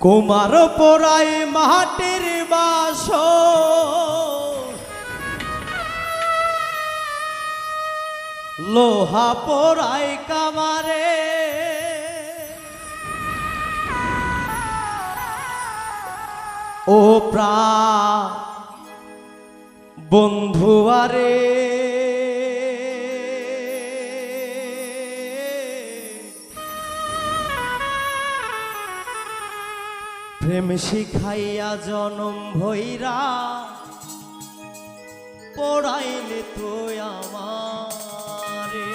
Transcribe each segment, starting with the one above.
কুমার পোড়াই মাটির বাস লোহা পোড়াই কামারে ও প্রাণ বন্ধু আরে প্রেম শিখাইয়া জনম ভৈরা পড়াইলে তো আমারে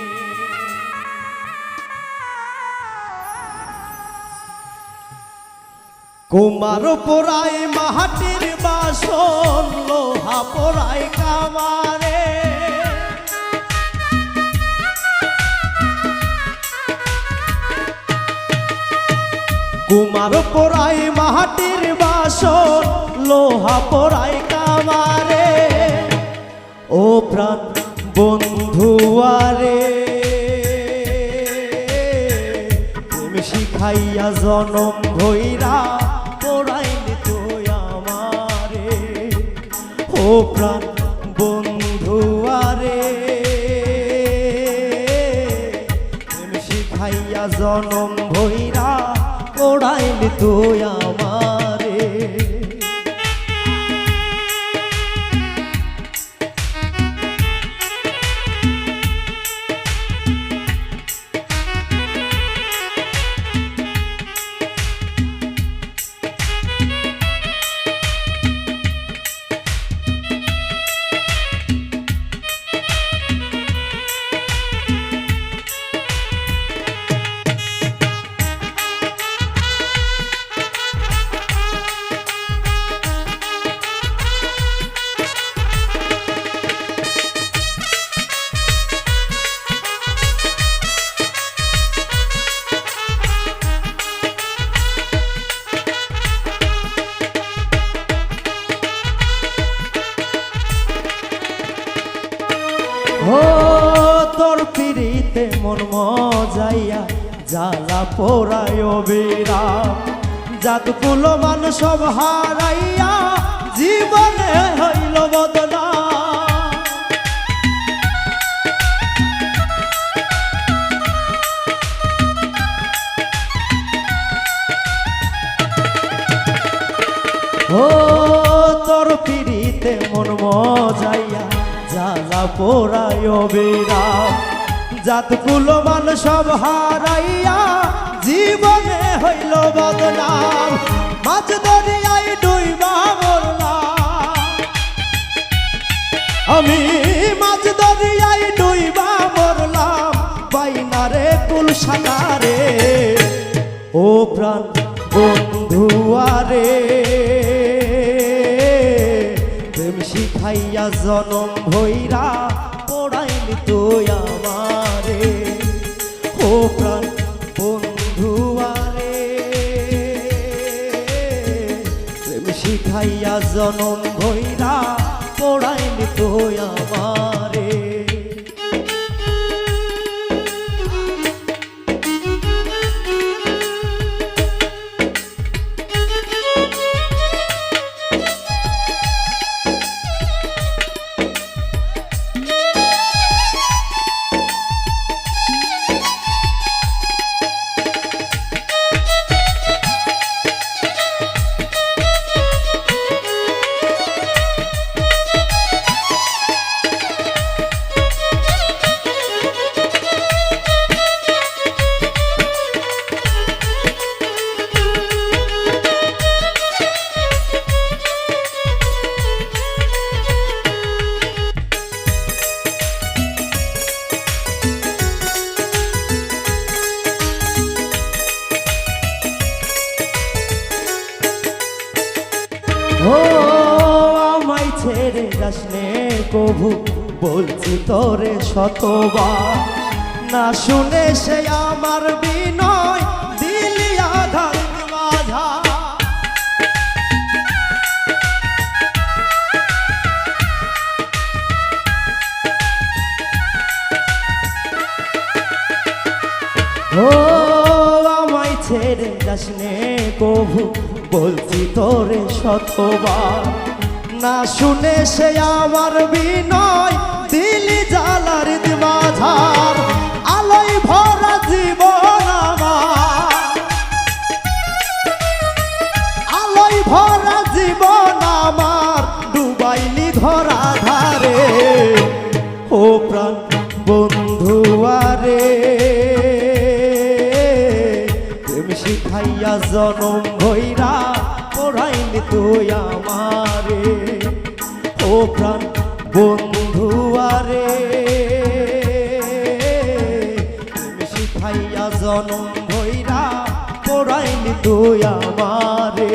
কুমার পোড়াই মাটির বাসন লোহা পোড়াই কামারে কুমার পোড়াই মাটির বাসন লোহা পোড়াই কামারে ও প্রাণ বন্ধু আরে প্রেম শিখাইয়া জনম ভৈরা পোড়াইলে তো আমারে ও প্রাণ বন্ধু আরে প্রেম শিখাইয়া জনম ভৈরা পোড়াইলে তো আমারে ও তোর পিড়িতে মন মজাইয়া জ্বালা পোড়ায় বিরাম জাতকুলো মান সব হারাইয়া জীবনে হইল বদনা ও তোর পিড়িতে মন মজাইয়া জ্বালা পোড়ায় বিরাম জাতকুলো মান সব হারাইয়া জীবনে হইল বদনাম মাছ দরিয়ায় ডুইবা মরলাম আমি মাছ দরিয়ায় ডুইবা মরলাম বাইনারে কুল সাকারে ও প্রাণ বন্ধু আরে প্রেম শিখাইয়া জনম ভৈরা পোড়াইলি তো আমারে ও প্রাণ বন্ধু আরে প্রেম শিখাইয়া জনম ভৈরা পোড়াইলি তো আমারে ও আমায় ছেড়ে যাস নে কভু বলছি তোরে শতবার না শুনে সে আমার বিনয় দিলি আধার বাধা ও আমায় ছেড়ে যাস নে কভু বলছি তোরে শতবার, না শুনে সে আমার বিনয় দিলি জ্বালার মাঝার। আলোয় ভরা জীবন আমার, আলোয় ভরা জীবন আমার ডুবাইলি ধরা ধারে। ও প্রাণ বন্ধু আরে, প্রেম শিখাইয়া জনম ভৈরা পড়াইলি তুই আমারে। ও প্রাণ বন্ধু আরে, প্রেম শিখাইয়া জনম ভৈরা পড়াইলি তুই আমারে।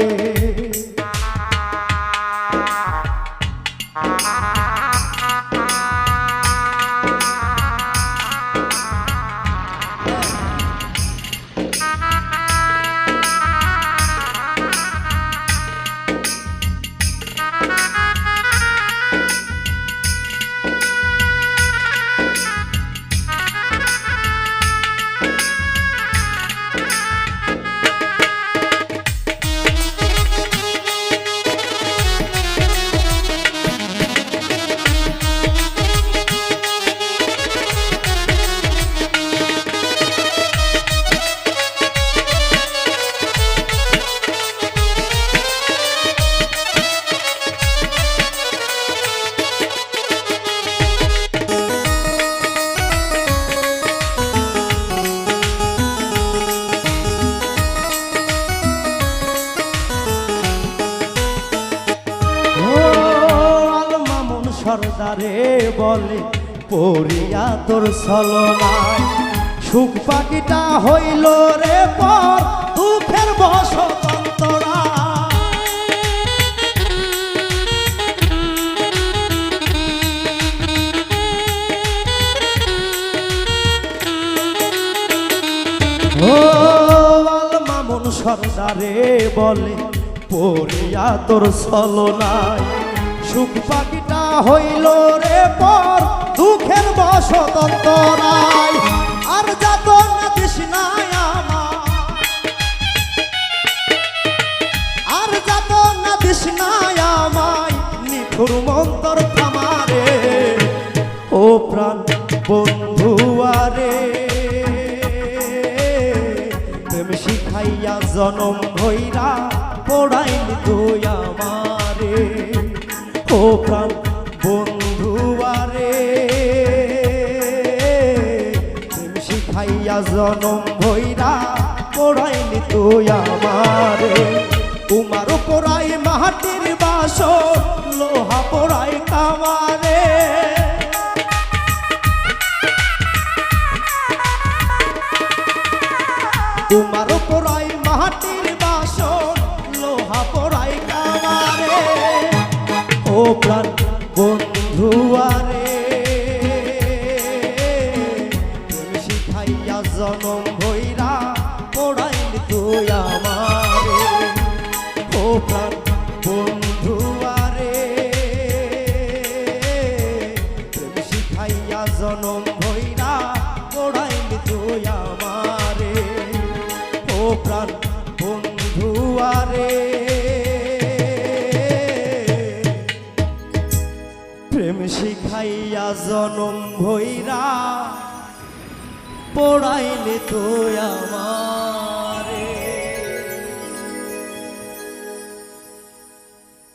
সর্দারে বলে পড়িয়া তোর ছলনায়, সুখ পাখিটা হইল রে পর দুঃখের বসতন্তরা। ও আল মামুন সর্দারে বলে পড়িয়া তোর ছলনায়, সুখ পাখিটা হইল রে পর দুঃখের বসতন্তরায়। আর যাত না তৃষ্ণায় আমার, আর যাত না তৃষ্ণায় আমায় নিঠুর মন্তর থামারে। ও প্রাণ বন্ধু আরে, প্রেম শিখাইয়া জনম ভৈরা পড়াইলি তুই আমারে। ও প্রাণ বন্ধু আরে, প্রেম শিখাইয়া জনম ভৈরা পড়াইলি তুই আমারে। তোমার পড়াই মাটির বাসন, লোহা পড়াই কামারে। তোমার পড়াই মাটির বাসন, লোহা পড়াই কামারে। ও প্রাণ বন্ধু আরে, প্রেম শিখাইয়া জনম ভৈরা পড়াইলি তুই আমারে। ও প্রাণ বন্ধু আরে, প্রেম শিখাইয়া জনম ভৈরা পড়াইলি তুই আমারে। ও প্রাণ বন্ধু আরে, প্রেম শিখাইয়া জনম ভৈরা পড়াইলে তো আমার।